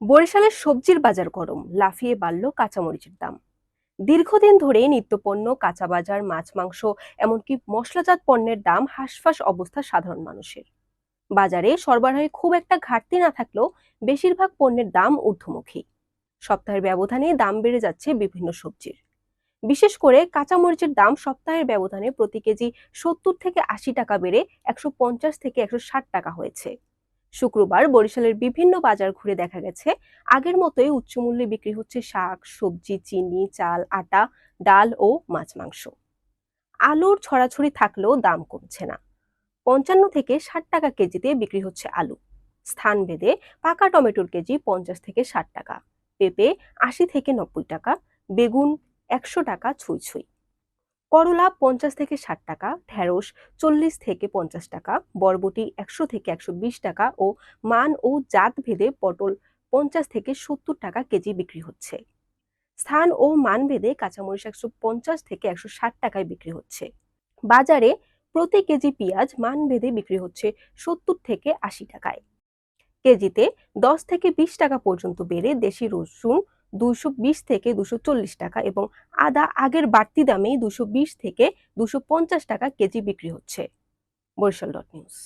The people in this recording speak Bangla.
বরিশালের সবজির বাজার গরম, লাফিয়ে বাড়ল কাঁচামরিচের দাম। দীর্ঘদিন ধরে নিত্যপণ্য, কাঁচা বাজার, মাছ মাংস, এমনকি মশলাজাত পণ্যের দাম হাঁসফাঁস অবস্থা সাধারণ মানুষের। বাজারে সরবরাহে খুব একটা ঘাটতি না থাকলেও বেশিরভাগ পণ্যের দাম ঊর্ধ্বমুখী। সপ্তাহের ব্যবধানে দাম বেড়ে যাচ্ছে বিভিন্ন সবজির। বিশেষ করে কাঁচামরিচের দাম সপ্তাহের ব্যবধানে প্রতি কেজি 70 থেকে 80 টাকা বেড়ে 150 থেকে 160 টাকা হয়েছে। শুক্রবার বরিশালের বিভিন্ন বাজার ঘুরে দেখা গেছে আগের মতোই উচ্চমূল্যে বিক্রি হচ্ছে শাক, সবজি, চিনি, চাল, আটা, ডাল ও মাছ মাংস। আলুর ছড়াছড়ি থাকলেও দাম কমছে না। 55 থেকে 60 টাকা কেজিতে বিক্রি হচ্ছে আলু। স্থানভেদে পাকা টমেটোর কেজি 50 থেকে 60 টাকা, পেঁপে 80 থেকে 90 টাকা, বেগুন 100 টাকা ছুঁই ছুঁই, করলা 50 থেকে 60 টাকা, ঢেঁড়স 40 থেকে 50 টাকা, বরবটি 100 থেকে 120 টাকা ও মান ও জাত ভেদে পটল 50 থেকে 70 টাকা কেজি বিক্রি হচ্ছে। স্থান ও মান ভেদে কাঁচামরিচ 150 থেকে 160 টাকায় বিক্রি হচ্ছে। বাজারে প্রতি কেজি পেঁয়াজ মান ভেদে বিক্রি হচ্ছে 70 থেকে 80 টাকায়। কেজিতে 10 থেকে 20 টাকা পর্যন্ত বেড়ে দেশি রসুন 220 থেকে 240 টাকা এবং আদা আগের বাড়তি দামেই 220 থেকে 250 টাকা কেজি বিক্রি হচ্ছে। Barishal dot news.